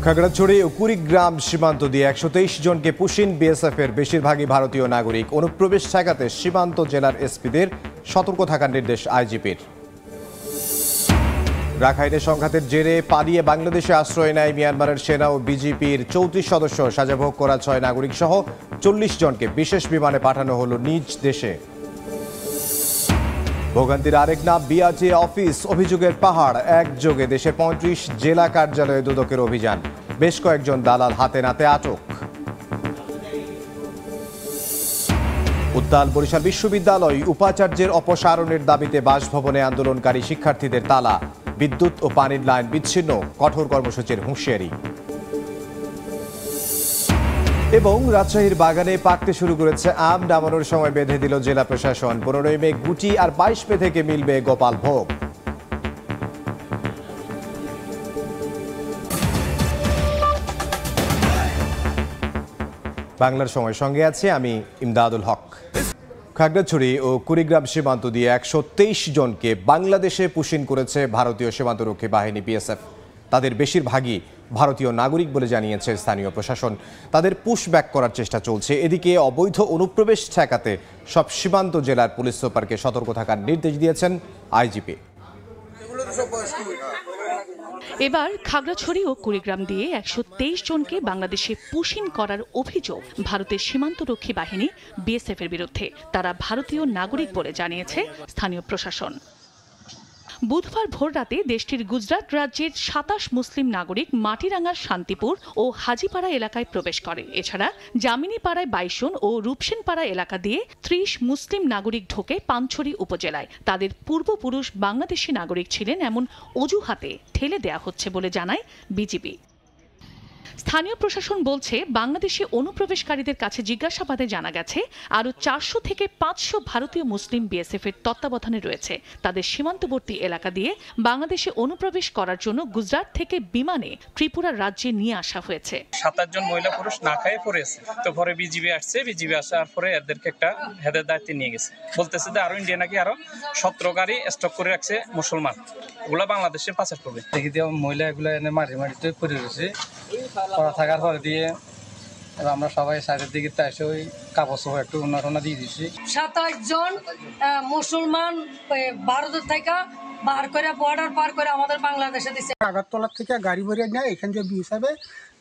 খাগড়াছড়ি ও কুড়িগ্রাম সীমান্ত দিয়ে ১২৩ জনকে পুশিন বিএসএফের বেশিরভাগই ভারতীয় নাগরিক। অনুপ্রবেশ ঠেকাতে সীমান্ত জেলার এসপিদের সতর্ক থাকার নির্দেশ আইজিপির। রাখাইনে সংঘাতের জেরে পালিয়ে বাংলাদেশে আশ্রয় নেয় মিয়ানমারের সেনা ও বিজিপির ৩৪ সদস্য সাজা ভোগ করা ৬ নাগরিক সহ ৪০ জনকে বিশেষ বিমানে পাঠানো হলো নিজ দেশে। ভোগান্তির আরেক নাম বিআরটি অফিস, অভিযোগের পাহাড়। একযোগে দেশে ৩৫ জেলা কার্যালয়ে দুদকের অভিযান, বেশ কয়েকজন দালাল হাতে নাতে আটক। উত্তাল বরিশাল বিশ্ববিদ্যালয়, উপাচার্যের অপসারণের দাবিতে বাসভবনে আন্দোলনকারী শিক্ষার্থীদের তালা, বিদ্যুৎ ও পানির লাইন বিচ্ছিন্ন, কঠোর কর্মসূচির হুঁশিয়ারি। এবং রাজশাহীর বাগানে পাকতে শুরু করেছে আম, নামানোর সময় বেঁধে দিল জেলা প্রশাসন। ১৫ মে গুটি আর ২২ মে থেকে মিলবে গোপাল ভোগ। বাংলার সময় সঙ্গে আছে আমি ইমদাদুল হক। খাগড়াছড়ি ও কুড়িগ্রাম সীমান্ত দিয়ে ১২৩ জনকে বাংলাদেশে পুশিন করেছে ভারতীয় সীমান্তরক্ষী বাহিনী বিএসএফ। তাদের বেশিরভাগই ভারতীয় নাগরিক বলে জানিয়েছে স্থানীয় প্রশাসন। তাদের পুশব্যাক করার চেষ্টা চলছে। এদিকে অবৈধ অনুপ্রবেশ ঠেকাতে সব সীমান্ত জেলার পুলিশ সুপারকে সতর্ক থাকার নির্দেশ দিয়েছেন আইজিপি। এবার খাগড়াছড়ি ও কুড়িগ্রাম দিয়ে ১২৩ জনকে বাংলাদেশে পুশিন করার অভিযোগ ভারতের সীমান্তরক্ষী বাহিনী বিএসএফ এর বিরুদ্ধে। তারা ভারতীয় নাগরিক বলে জানিয়েছে স্থানীয় প্রশাসন। বুধবার ভোররাতে দেশটির গুজরাট রাজ্যের ২৭ মুসলিম নাগরিক মাটিরাঙ্গার শান্তিপুর ও হাজিপাড়া এলাকায় প্রবেশ করে। এছাড়া জামিনীপাড়ায় ২২ জন ও রূপসেনপাড়া এলাকা দিয়ে ৩০ মুসলিম নাগরিক ঢোকে পানছড়ি উপজেলায়। তাদের পূর্বপুরুষ বাংলাদেশি নাগরিক ছিলেন এমন অজুহাতে ঠেলে দেয়া হচ্ছে বলে জানায় বিজিবি। স্থানীয় প্রশাসন বলছে, বাংলাদেশি অনুপ্রবেশকারীদের কাছে জিজ্ঞাসাবাদে জানা গেছে আরও ৪০০ থেকে ৫০০ ভারতীয় মুসলিম বিএসএফ এর তত্ত্বাবধানে রয়েছে। তাদের সীমান্তবর্তী এলাকা দিয়ে বাংলাদেশে অনুপ্রবেশ করার জন্য গুজরাট থেকে বিমানে ত্রিপুরা রাজ্যে নিয়ে আসা হয়েছে। ৭-৮ জন মহিলা পুরুষ না খায় পড়েছে, তো পরে বিজিবি আসছে। বিজিবি আসার পরে এদেরকে একটা হেদের দায়িত্বে নিয়ে গেছে। বলতেছে যে আরো ইন্ডিয়া নাকি আরো ১৭ গাড়ি স্টক করে রাখছে মুসলমান, ওগুলা বাংলাদেশে পাচার করবে। দেখি দিয়ে মহিলা এগুলো এনে মাটিতে পড়ে রয়েছে। পড়া থাকার পরে দিয়ে আমরা সবাই সাইডের দিকে এসে ওই কাপড় চোপড় একটু উন্নয়ন দিয়ে দিচ্ছি। ২৭ জন মুসলমান ভারতের থেকে বার করে বর্ডার পার করে আমাদের বাংলাদেশে দিচ্ছে। আগরতলা থেকে গাড়ি ভরিয়ে নেয়, এখান থেকে হিসাবে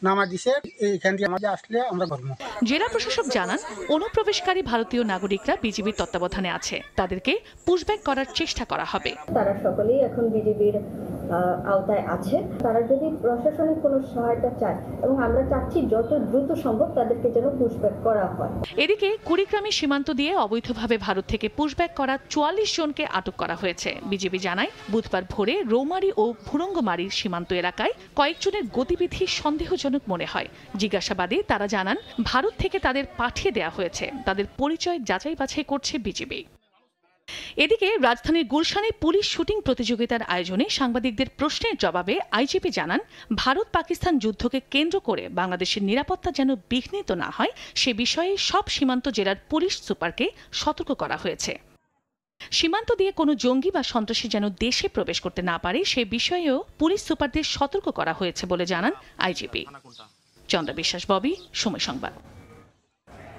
নামা দিছে। এইখান দিয়ে আমাদের আসলে আমরা ধর্ম। জেলা প্রশাসক জানান, অনুপ্রবেশকারী ভারতীয় নাগরিকরা বিজিবির তত্ত্বাবধানে আছে। তাদেরকে পুশব্যাক করার চেষ্টা করা হবে। তারা সকলেই এখন বিজিবির আওতায় আছে। তারা যদি প্রশাসনিক কোনো সহায়তা চায় এবং আমরা চাচ্ছি যত দ্রুত সম্ভব তাদেরকে যেন পুশব্যাক করা হয়। এদিকে কুড়িগ্রামে সীমান্ত দিয়ে অবৈধভাবে ভারত থেকে পুশব্যাক করা ৪৪ জনকে আটক করা হয়েছে। বিজিবি জানায়, বুধবার ভোরে রৌমারী ও ভুরঙ্গমারীর সীমান্ত এলাকায় কয়েকজনের গতিবিধি সন্দেহজনক মনে হয়। জিজ্ঞাসাবাদে তারা জানান, ভারত থেকে তাদের পাঠিয়ে দেওয়া হয়েছে। তাদের পরিচয় যাচাই বাছাই করছে বিজিবি। এদিকে রাজধানীর গুলশানে পুলিশ শুটিং প্রতিযোগিতার আয়োজনে সাংবাদিকদের প্রশ্নের জবাবে আইজিপি জানান, ভারত পাকিস্তান যুদ্ধকে কেন্দ্র করে বাংলাদেশের নিরাপত্তা যেন বিঘ্নিত না হয় সে বিষয়ে সব সীমান্ত জেলার পুলিশ সুপারকে সতর্ক করা হয়েছে। সীমান্ত দিয়ে কোনো জঙ্গি বা সন্ত্রাসী যেন দেশে প্রবেশ করতে না পারে সে বিষয়েও পুলিশ সুপারদের সতর্ক করা হয়েছে বলে জানান আইজিপি। চন্দ্র বিশ্বাস, ববি, সময় সংবাদ।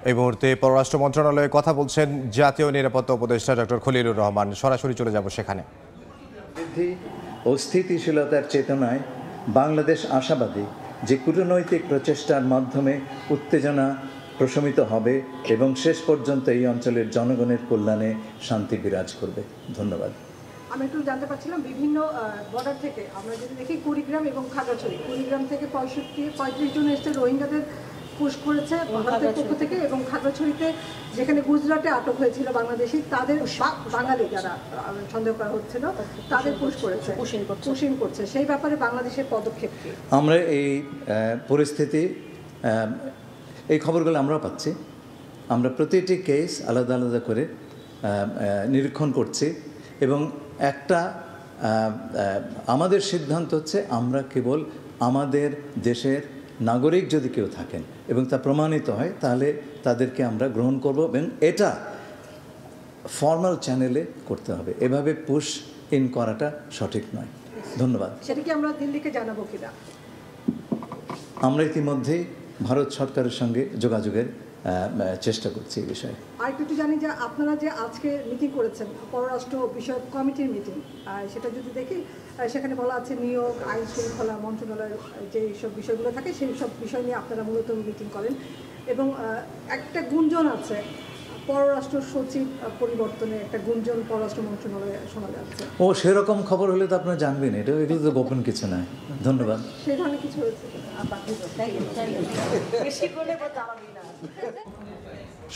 এই মুহূর্তে পররাষ্ট্র মন্ত্রণালয়ে কথা বলছেন জাতীয় নিরাপত্তা উপদেষ্টা ডক্টর খলিলুর রহমান। সরাসরি চলে যাব সেখানে। বৃদ্ধি ও স্থিতিশীলতার চেতনায় বাংলাদেশ আশাবাদী যে কূটনৈতিক প্রচেষ্টার মাধ্যমে উত্তেজনা প্রশমিত হবে এবং শেষ পর্যন্ত এই অঞ্চলের জনগণের কল্যাণে শান্তি বিরাজ করবে। ধন্যবাদ। আমি একটু জানতে পারছিলাম, বিভিন্ন বর্ডার থেকে আমরা যদি দেখি কুড়িগ্রাম এবং খাগড়াছড়ি, কুড়িগ্রাম থেকে 35 জন এসে রোহিঙ্গাদের পুশ করেছে ভারতের পক্ষ থেকে, এবং খাগড়াছড়িতে যেখানে গুজরাটে আটক হয়েছিল বাংলাদেশি তাদের বাঙালি যারা সন্দেহ করা হচ্ছিল তাদের পুশ করেছে, পুশিং করছে। সেই ব্যাপারে বাংলাদেশের পদক্ষেপ কি? আমরা এই পরিস্থিতি, এই খবরগুলো আমরাও পাচ্ছি। আমরা প্রতিটি কেস আলাদা আলাদা করে নিরীক্ষণ করছি এবং একটা আমাদের সিদ্ধান্ত হচ্ছে আমরা কেবল আমাদের দেশের নাগরিক যদি কেউ থাকেন এবং তা প্রমাণিত হয় তাহলে তাদেরকে আমরা গ্রহণ করব এবং এটা ফর্মাল চ্যানেলে করতে হবে। এভাবে পুশ ইন করাটা সঠিক নয়। ধন্যবাদ। সেটা কি আমরা দিল্লিকে জানাবো কিনা? আমরা ইতিমধ্যে ভারত সরকারের সঙ্গে যোগাযোগের চেষ্টা করছি এই বিষয়ে। আর একটু জানি যে আপনারা যে আজকে মিটিং করেছেন পররাষ্ট্র বিষয়ক কমিটির মিটিং, সেটা যদি দেখি সেখানে বলা আছে নিয়োগ, আইন শৃঙ্খলা মন্ত্রণালয়ের যে সব বিষয়গুলো থাকে সেই সব বিষয় নিয়ে আপনারা মূলত মিটিং করেন। এবং একটা গুঞ্জন আছে পররাষ্ট্র সচিব পরিবর্তনে, একটা গুঞ্জন পররাষ্ট্র মন্ত্রণালয়ে শোনা যাচ্ছে। সেরকম খবর হলে তো আপনারা জানবেন, এগুলো তো গোপন কিছু নয়। ধন্যবাদ। সেই ধরনের কিছু হয়েছে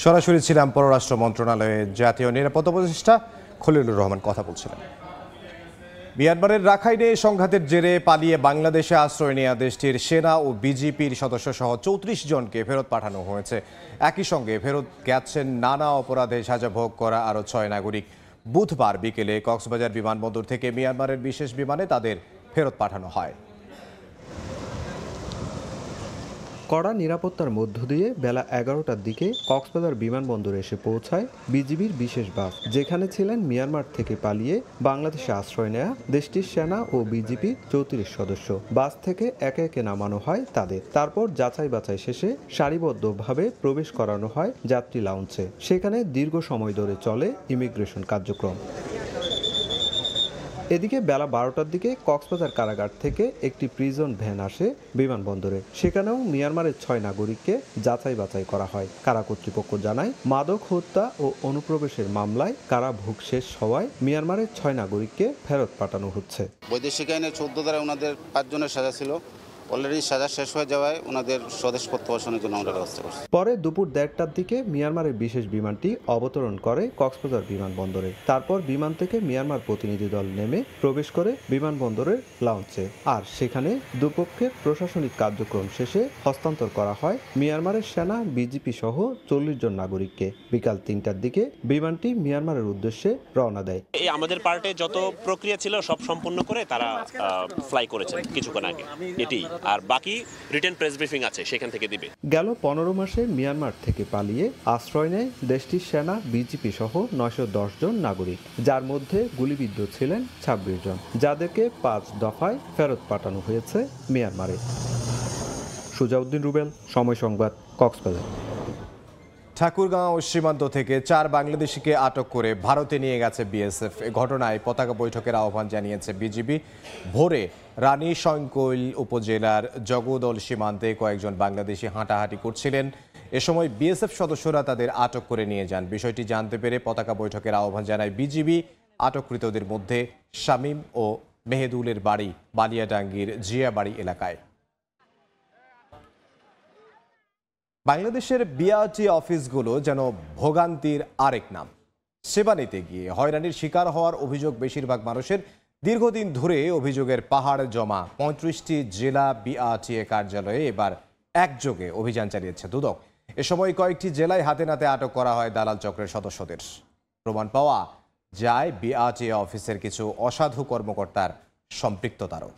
সরাসরি ছিলাম পররাষ্ট্র মন্ত্রণালয়ের জাতীয় নিরাপত্তা উপদেষ্টা খলিলুর রহমান কথা বলছিলেন। মিয়ানমারের রাখাইনে সংঘাতের জেরে পালিয়ে বাংলাদেশে আশ্রয় নেওয়া দেশটির সেনা ও বিজিপির সদস্য সহ ৩৪ জনকে ফেরত পাঠানো হয়েছে। একই সঙ্গে ফেরত গেছেন নানা অপরাধে সাজা ভোগ করা আরও ৬ নাগরিক। বুধবার বিকেলে কক্সবাজার বিমানবন্দর থেকে মিয়ানমারের বিশেষ বিমানে তাদের ফেরত পাঠানো হয়। কড়া নিরাপত্তার মধ্য দিয়ে বেলা ১১টার দিকে কক্সবাজার বিমানবন্দরে এসে পৌঁছায় বিজিবির বিশেষ বাস, যেখানে ছিলেন মিয়ানমার থেকে পালিয়ে বাংলাদেশে আশ্রয় নেয়া দেশটির সেনা ও বিজিপির ৩৪ সদস্য। বাস থেকে একে একে নামানো হয় তাদের, তারপর যাচাই বাছাই শেষে সারিবদ্ধভাবে প্রবেশ করানো হয় যাত্রী লাউঞ্জে। সেখানে দীর্ঘ সময় ধরে চলে ইমিগ্রেশন কার্যক্রম। এদিকে বেলা ১২টার দিকে কক্সবাজার কারাগার থেকে একটি প্রিজন ভ্যান আসে বিমানবন্দরে। সেখানেও মিয়ানমারের ৬ নাগরিককে যাচাই বাছাই করা হয়। কারা কর্তৃপক্ষ জানায়, মাদক হত্যা ও অনুপ্রবেশের মামলায় কারাভোগ শেষ হওয়ায় মিয়ানমারের ৬ নাগরিককে ফেরত পাঠানো হচ্ছে। বৈদেশিক আইনের ১৪ ধারায় ওনাদের ৫ জনের সাজা ছিল, অলরেডি সাজা শেষ হয়ে যাওয়ায় ওনাদের স্বদেশ প্রত্যাবাসনের জন্য আমরা ব্যবস্থা করছি। পরে দুপুর ১:৩০টার দিকে মিয়ানমারের বিশেষ বিমানটি অবতরণ করে কক্সবাজার বিমানবন্দরে। তারপর বিমান থেকে মিয়ানমার প্রতিনিধি দল নেমে প্রবেশ করে বিমানবন্দরের লাউঞ্জে। আর সেখানে দুপক্ষের প্রশাসনিক কার্যক্রম শেষে হস্তান্তর করা হয় মিয়ানমারের সেনা, বিজিপি সহ ৪০ জন নাগরিককে। বিকাল ৩টার দিকে বিমানটি মিয়ানমারের উদ্দেশ্যে রওনা দেয়। আমাদের পার্টে যত প্রক্রিয়া ছিল সব সম্পূর্ণ করে তারা ফ্লাই করেছে কিছুক্ষণ আগে, এটি। আর বাকি রিটেন প্রেস ব্রিফিং আছে, সেখান থেকে দিবে। গেল ১৫ মাসে মিয়ানমার থেকে পালিয়ে আশ্রয় নেয় দেশটির সেনা, বিজিপি সহ ৯১০ জন নাগরিক, যার মধ্যে গুলিবিদ্ধ ছিলেন ২৬ জন, যাদেরকে ৫ দফায় ফেরত পাঠানো হয়েছে মিয়ানমারে। সুজাউদ্দিন রুবেল, সময় সংবাদ, কক্সবাজার। ঠাকুরগাঁও সীমান্ত থেকে ৪ বাংলাদেশিকে আটক করে ভারতে নিয়ে গেছে বিএসএফ। এ ঘটনায় পতাকা বৈঠকের আহ্বান জানিয়েছে বিজিবি। ভোরে রানীশংকৈল উপজেলার জগদল সীমান্তে কয়েকজন বাংলাদেশি হাঁটাহাঁটি করছিলেন। এ সময় বিএসএফ সদস্যরা তাদের আটক করে নিয়ে যান। বিষয়টি জানতে পেরে পতাকা বৈঠকের আহ্বান জানায় বিজিবি। আটককৃতদের মধ্যে শামীম ও মেহেদুলের বাড়ি বালিয়াডাঙ্গির জিয়াবাড়ি এলাকায়। বাংলাদেশের বিআরটি অফিসগুলো যেন ভোগান্তির আরেক নাম। সেবা নিতে গিয়ে হয়রানির শিকার হওয়ার অভিযোগ বেশিরভাগ মানুষের। দীর্ঘদিন ধরে অভিযোগের পাহাড় জমা ৩৫টি জেলা বিআরটিএ কার্যালয়ে এবার একযোগে অভিযান চালিয়েছে দুদক। এ সময় কয়েকটি জেলায় হাতে নাতে আটক করা হয় দালাল চক্রের সদস্যদের। প্রমাণ পাওয়া যায় বিআরটিএ অফিসের কিছু অসাধু কর্মকর্তার সম্পৃক্ততারও।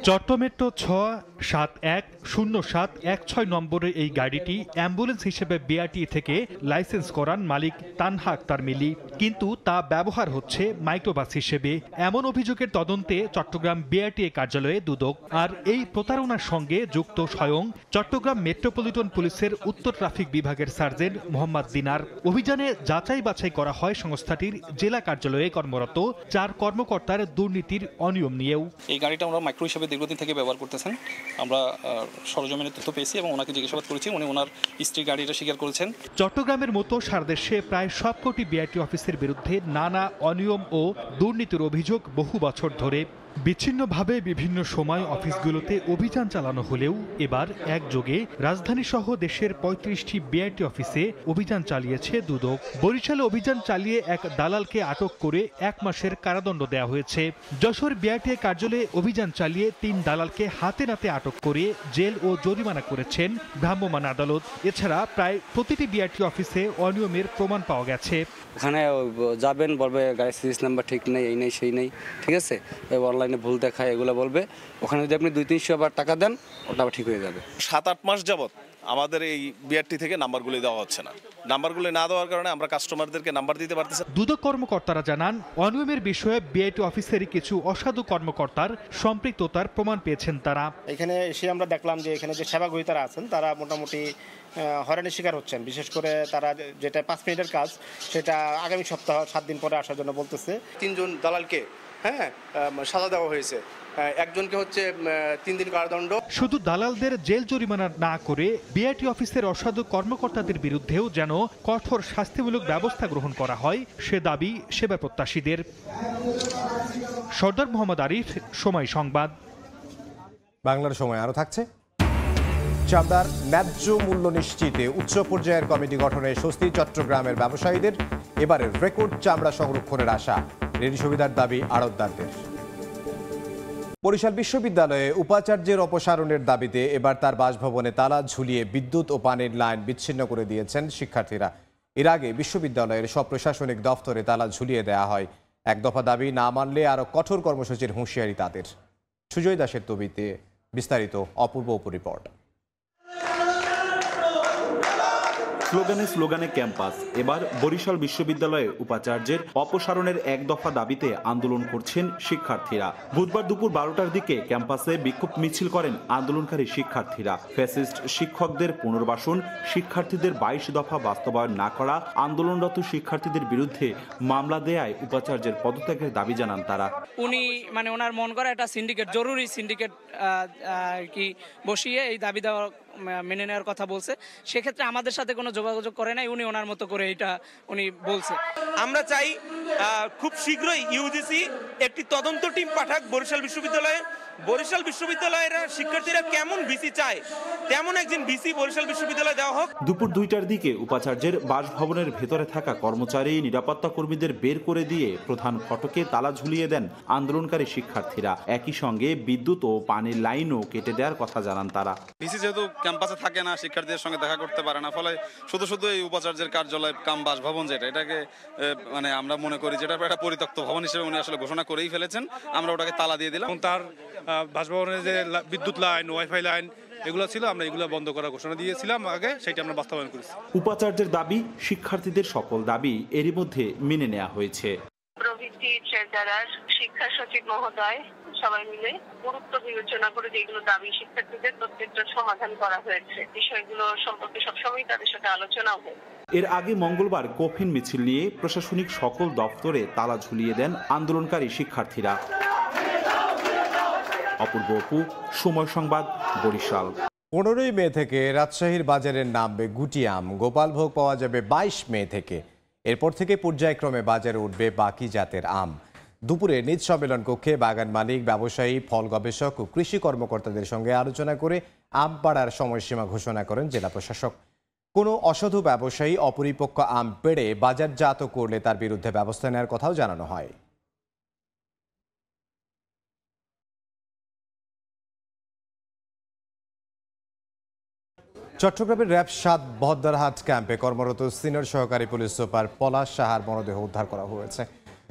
চট্টমেট্রো ৬-৭১-০৭-১৬ নম্বরের এই গাড়িটি অ্যাম্বুলেন্স হিসেবে বিআরটি থেকে লাইসেন্স করান মালিক তানহা আক্তার মিলি, কিন্তু তা ব্যবহার হচ্ছে মাইক্রোবাস হিসেবে। এমন অভিযোগের তদন্তে চট্টগ্রাম বিআরটিএ কার্যালয়ে দুদক। আর এই প্রতারণার সঙ্গে যুক্ত স্বয়ং চট্টগ্রাম মেট্রোপলিটন পুলিশের উত্তর ট্রাফিক বিভাগের সার্জেন্ট মোহাম্মদ দিনার। অভিযানে যাচাই বাছাই করা হয় সংস্থাটির জেলা কার্যালয়ে কর্মরত ৪ কর্মকর্তার দুর্নীতির অনিয়ম নিয়েও। এই গাড়িটা আমরা মাইক্রো হিসেবে দীর্ঘদিন থেকে ব্যবহার করতেছেন। আমরা সরজমিনের তথ্য পেয়েছি এবং ওনাকে জিজ্ঞাসাবাদ করেছি, উনি ওনার স্ত্রীর গাড়িটা স্বীকার করেছেন। চট্টগ্রামের মতো সারা দেশে প্রায় সবকটি বিআরটি অফিসের বিরুদ্ধে নানা অনিয়ম ও দুর্নীতির অভিযোগ বহু বছর ধরে। বিচ্ছিন্নভাবে বিভিন্ন সময় অফিসগুলোতে অভিযান চালানো হলেও এবার একযোগে রাজধানী সহ দেশের ৩৫টি বিআরটি অফিসে অভিযান চালিয়েছে দুদক। বরিশালে অভিযান চালিয়ে এক দালালকে আটক করে ১ মাসের কারাদণ্ড দেওয়া হয়েছে। যশোর বিআরটিএ কার্যালয়ে অভিযান চালিয়ে ৩ দালালকে হাতে নাতে আটক করে জেল ও জরিমানা করেছেন ভ্রাম্যমাণ আদালত। এছাড়া প্রায় প্রতিটি বিআরটি অফিসে অনিয়মের প্রমাণ পাওয়া গেছে। ওখানে যাবেন, বলবে গাড়ির সিরিজ নাম্বার ঠিক নেই, এই নেই সেই নেই, ঠিক আছে, অনলাইনে ভুল দেখায়, এগুলো বলবে। ওখানে যদি আপনি ২-৩০০ আবার টাকা দেন, ওটা আবার ঠিক হয়ে যাবে। ৭-৮ মাস যাবত আমাদের এই বিআরটি থেকে নাম্বারগুলি দেওয়া হচ্ছে না। নাম্বারগুলি না দেওয়ার কারণে আমরা কাস্টমারদেরকে নাম্বার দিতে পারতেছি। দুদক কর্মকর্তারা জানান, অনিয়মের বিষয়ে বিআইটি অফিসেরই কিছু অসাধু কর্মকর্তার সম্পৃক্ততার প্রমাণ পেয়েছেন তারা। এখানে এসে আমরা দেখলাম যে এখানে যে সেবাগ্রহীতারা আছেন তারা মোটামুটি হয়রানির শিকার হচ্ছেন। বিশেষ করে তারা যেটা 5 মিনিটের কাজ সেটা আগামী সপ্তাহ 7 দিন পরে আসার জন্য বলতেছে। 3 জন দালালকে সাজা দেওয়া হয়েছে, একজনকে হচ্ছে 3 দিন কারাদণ্ড। শুধু দালালদের জেল জরিমানা না করে বিআইটি অফিসের অসাধু কর্মকর্তাদের বিরুদ্ধেও যেন কঠোর শাস্তিমূলক ব্যবস্থা গ্রহণ করা হয়, সে দাবি সেবা প্রত্যাশীদের। সর্দার মোহাম্মদ আরিফ, সময় সংবাদ। বাংলার সময় আরো থাকছে। চামড়ার ন্যায্য মূল্য নিশ্চিতে উচ্চ পর্যায়ের কমিটি গঠনে স্বস্তি চট্টগ্রামের ব্যবসায়ীদের। এবারে রেকর্ড চামড়া সংরক্ষণের আশা, ঋণ সুবিধার দাবি আড়তদারদের। বরিশাল বিশ্ববিদ্যালয়ে উপাচার্যের অপসারণের দাবিতে এবার তার বাসভবনে তালা ঝুলিয়ে বিদ্যুৎ ও পানির লাইন বিচ্ছিন্ন করে দিয়েছেন শিক্ষার্থীরা। এর আগে বিশ্ববিদ্যালয়ের সব প্রশাসনিক দফতরে তালা ঝুলিয়ে দেওয়া হয়। এক দফা দাবি না মানলে আরো কঠোর কর্মসূচির হুঁশিয়ারি তাদের। সুজয় দাসের তবিতে বিস্তারিত অপূর্ব রিপোর্ট। স্লোগানে স্লোগানে ক্যাম্পাস। এবার বরিশাল বিশ্ববিদ্যালয়ে উপাচার্যের অপসারণের এক দফা দাবিতে আন্দোলন করছেন শিক্ষার্থীরা। বুধবার দুপুর 12টার দিকে ক্যাম্পাসে বিক্ষোভ মিছিল করেন আন্দোলনকারী শিক্ষার্থীরা। ফ্যাসিস্ট শিক্ষকদের পুনর্বাসন, শিক্ষার্থীদের 22 দফা বাস্তবায়ন না করা, আন্দোলনরত শিক্ষার্থীদের বিরুদ্ধে মামলা দেয়ায় উপাচার্যের পদত্যাগের দাবি জানান তারা। উনি ওনার মন করা একটা সিন্ডিকেট, জরুরি সিন্ডিকেট কি বসিয়ে এই দাবি দেওয়া মেনে নেওয়ার কথা বলছে। সেক্ষেত্রে আমাদের সাথে কোনো যোগাযোগ করে নাই, উনি ওনার মতো করে এটা উনি বলছে। আমরা চাই খুব শীঘ্রই ইউজিসি একটি তদন্ত টিম পাঠাক বরিশাল বিশ্ববিদ্যালয়ে। বরিশাল বিশ্ববিদ্যালয়ের শিক্ষার্থীরা কেমন ভিসি চায় তেমন একজন ভিসি বরিশাল বিশ্ববিদ্যালয়ে দেওয়া হোক। দুপুর 2টার দিকে উপাচার্যের বাসভবনের ভেতরে থাকা কর্মচারী, নিরাপত্তা কর্মীদের বের করে দিয়ে প্রধান ফটকে তালা ঝুলিয়ে দেন আন্দোলনকারী শিক্ষার্থীরা। একই সঙ্গে বিদ্যুৎ ও পানির লাইনও কেটে দেওয়ার কথা জানান তারা। ভিসি যেহেতু ক্যাম্পাসে থাকে না, শিক্ষার্থীদের সঙ্গে দেখা করতে পারে না, ফলে শুধু এই উপাচার্যের কার্যালয় কাম বাসভবন যেটা, এটাকে আমরা মনে করি যেটা একটা পরিত্যক্ত ভবন হিসেবে উনি আসলে ঘোষণা করেই ফেলেছেন। আমরা ওটাকে তালা দিয়ে দিলাম। তার বাসভবনের যে বিদ্যুৎ লাইন, ওয়াইফাই লাইন এগুলো ছিল, আমরা এগুলো বন্ধ করার ঘোষণা দিয়েছিলাম আগে, সেটা আমরা বাস্তবায়ন করেছি। উপাচার্যের দাবি, শিক্ষার্থীদের সকল দাবি এরই মধ্যে মেনে নেওয়া হয়েছে। প্রভৃতি ট্রেজারার, শিক্ষা সচিব মহোদয় সবাই মিলে গুরুত্ব বিবেচনা করে যেগুলো দাবি শিক্ষার্থীদের প্রত্যেকটা সমাধান করা হয়েছে। বিষয়গুলো সম্পর্কে সবসময় তাদের সাথে আলোচনাও হয়। এর আগে মঙ্গলবার কফিন মিছিল নিয়ে প্রশাসনিক সকল দপ্তরে তালা ঝুলিয়ে দেন আন্দোলনকারী শিক্ষার্থীরা। অপূর্ব অপু, সময় সংবাদ, বরিশাল। 15ই মে থেকে রাজশাহীর বাজারে নামবে গুটি আম। গোপালভোগ পাওয়া যাবে 22 মে থেকে। এরপর থেকে পর্যায়ক্রমে বাজারে উঠবে বাকি জাতের আম। দুপুরে নিজ সম্মেলন কক্ষে বাগান মালিক, ব্যবসায়ী, ফল গবেষক ও কৃষি কর্মকর্তাদের সঙ্গে আলোচনা করে আম পাড়ার সময়সীমা ঘোষণা করেন জেলা প্রশাসক। কোনো অসাধু ব্যবসায়ী অপরিপক্ক আম পেড়ে বাজারজাত করলে তার বিরুদ্ধে ব্যবস্থা নেওয়ার কথাও জানানো হয়। চট্টগ্রামের র্যাব 7 বহদ্দারহাট ক্যাম্পে কর্মরত সিনিয়র সহকারী পুলিশ সুপার পলাশ সাহার মরদেহ উদ্ধার করা হয়েছে।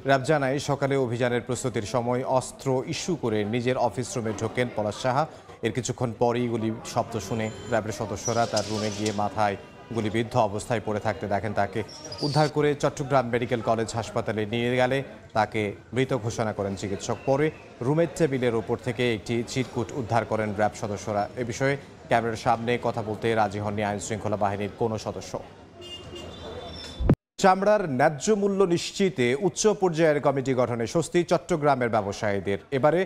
র্যাব জানায়, সকালে অভিযানের প্রস্তুতির সময় অস্ত্র ইস্যু করে নিজের অফিস রুমে ঢোকেন পলাশ সাহা। এর কিছুক্ষণ পরেই গুলি শব্দ শুনে র্যাবের সদস্যরা তার রুমে গিয়ে মাথায় গুলিবিদ্ধ অবস্থায় পড়ে থাকতে দেখেন তাকে। উদ্ধার করে চট্টগ্রাম মেডিকেল কলেজ হাসপাতালে নিয়ে গেলে তাকে মৃত ঘোষণা করেন চিকিৎসক। পরে রুমের টেবিলের ওপর থেকে একটি চিরকুট উদ্ধার করেন র্যাব সদস্যরা। এ বিষয়ে ক্যামেরার সামনে কথা বলতে রাজি হননি আইন শৃঙ্খলা বাহিনীর কোনো সদস্য। চামড়ার ন্যায্য মূল্য নিশ্চিতে উচ্চ পর্যায়ের কমিটি গঠনে স্বস্তি চট্টগ্রামের ব্যবসায়ীদের। এবারে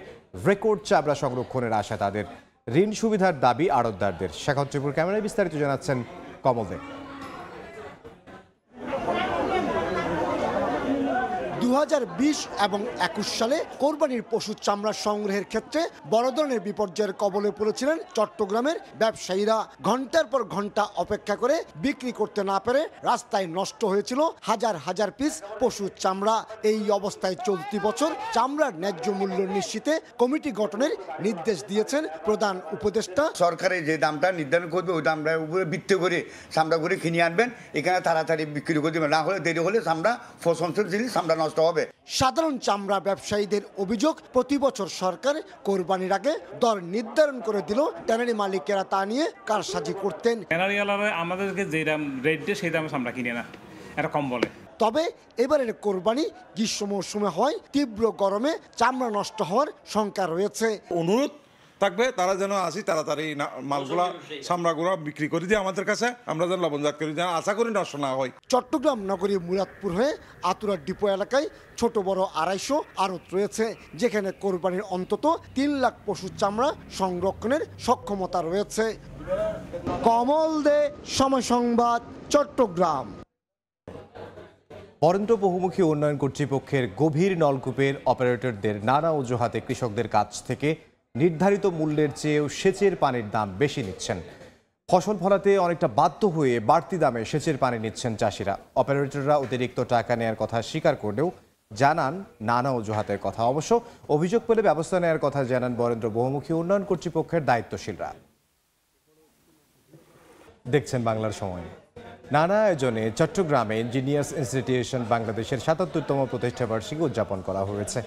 রেকর্ড চামড়া সংরক্ষণের আশা তাদের। ঋণ সুবিধার দাবি আড়তদারদের। শেখর ত্রিপুর ক্যামেরায় বিস্তারিত জানাচ্ছেন কমল দে। 2020 এবং 21 সালে কোরবানির পশু চামড়া সংগ্রহের ক্ষেত্রে বড় ধরনের বিপর্যয়ের কবলে পড়েছিলেন চট্টগ্রামের ব্যবসায়ীরা। ঘন্টার পর ঘন্টা অপেক্ষা করে বিক্রি করতে না পেরে রাস্তায় নষ্ট হয়েছিল হাজার হাজার পিস পশু চামড়া। এই অবস্থায় চলতি বছর চামড়ার ন্যায্য মূল্য নিশ্চিতে কমিটি গঠনের নির্দেশ দিয়েছেন প্রধান উপদেষ্টা। সরকারের যে দামটা নির্ধারণ করবে ওই দামটার উপরে ভিত্তি করে চামড়া করে কিনে আনবেন, এখানে তাড়াতাড়ি বিক্রি করে দেবেন, না হলে দেরি হলে চামড়া ফসল জিনিস চামড়া নষ্ট হবে। সাধারণ চামড়া ব্যবসায়ীদের অভিযোগ, প্রতি বছর সরকার কোরবানির আগে দর নির্ধারণ করে দিল, ট্যানারি মালিকেরা তা নিয়ে কারসাজি করতেন। ট্যানারিওয়ালারা আমাদেরকে যে দাম রেট দেয় সেই দামে আমরা কিনি না, এটা কম বলে। তবে এবারের কোরবানি গ্রীষ্ম মৌসুমে হয়, তীব্র গরমে চামড়া নষ্ট হওয়ার শঙ্কা রয়েছে। অনুরোধ থাকবে তারা যেন আসি তাড়াতাড়ি মালগুলা চামড়াগুলা বিক্রি করে দিয়ে আমাদের কাছে, আমরা যেন লবণজাত করি, যেন আশা করি নষ্ট না হয়। চট্টগ্রাম নগরী মুরাদপুর হয়ে আতুরা ডিপো এলাকায় ছোট বড় 250 আড়ত রয়েছে, যেখানে কোরবানির অন্তত 3 লাখ পশুর চামড়া সংরক্ষণের সক্ষমতা রয়েছে। কমল দে, সময় সংবাদ, চট্টগ্রাম। বরেন্দ্র বহুমুখী উন্নয়ন কর্তৃপক্ষের গভীর নলকূপের অপারেটরদের নানা অজুহাতে কৃষকদের কাছ থেকে নির্ধারিত মূল্যের চেয়েও সেচের পানির দাম বেশি নিচ্ছেন। ফসল ফলাতে অনেকটা বাধ্য হয়ে বাড়তি দামে সেচের পানি নিচ্ছেন চাষিরা। অপারেটররা অতিরিক্ত টাকা নেওয়ার কথা স্বীকার করলেও জানান নানা অজুহাতের কথা। অবশ্য অভিযোগ পেলে ব্যবস্থা নেওয়ার কথা জানান বরেন্দ্র বহুমুখী উন্নয়ন কর্তৃপক্ষের দায়িত্বশীলরা। দেখছেন বাংলার সময়। নানা আয়োজনে চট্টগ্রামে ইঞ্জিনিয়ার্স ইনস্টিটিউশন বাংলাদেশের ৭৭তম প্রতিষ্ঠাবার্ষিকী উদযাপন করা হয়েছে।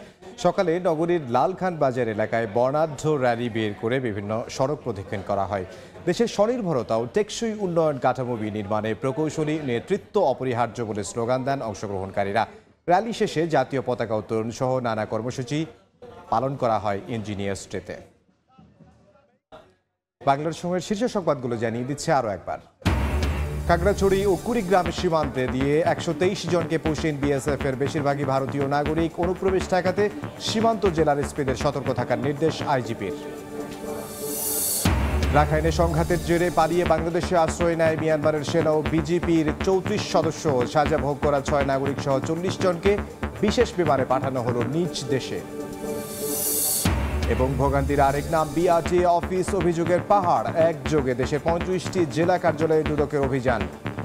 সকালে নগরীর লালখান বাজার এলাকায় বর্ণাঢ্য র্যালি বের করে বিভিন্ন সড়ক প্রদক্ষিণ করা হয়। দেশের স্বনির্ভরতা ও টেকসই উন্নয়ন কাঠামো বিনির্মাণে প্রকৌশলী নেতৃত্ব অপরিহার্য বলে স্লোগান দেন অংশগ্রহণকারীরা। র্যালি শেষে জাতীয় পতাকা উত্তোলন সহ নানা কর্মসূচি পালন করা হয় ইঞ্জিনিয়ার্স ডেতে। বাংলার সময়ের শীর্ষ সংবাদগুলো জানিয়ে দিচ্ছে আরও একবার। খাগড়াছড়ি ও কুড়িগ্রাম সীমান্তে দিয়ে 123 জনকে পুষিন বিএসএফ এর, বেশিরভাগই ভারতীয় নাগরিক। অনুপ্রবেশ ঠেকাতে সীমান্ত জেলার এসপিদের সতর্ক থাকার নির্দেশ আইজিপির। রাখাইনে সংঘাতের জেরে পালিয়ে বাংলাদেশে আশ্রয় নেয় মিয়ানমারের সেনা ও বিজিপির 34 সদস্য। সাজা ভোগ করা 6 নাগরিক সহ 40 জনকে বিশেষ বিমানে পাঠানো হলো নিজ দেশে। এবং ভোগান্তির আরেক নাম বিআরটি অফিস, অভিযোগের পাহাড়। একযোগে দেশের 35টি জেলা কার্যালয়ে দুদকের অভিযান,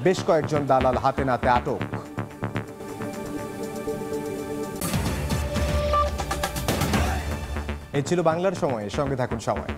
বেশ কয়েকজন দালাল হাতে নাতে আটক। এই ছিল বাংলার সময়, সঙ্গে থাকুন সময়।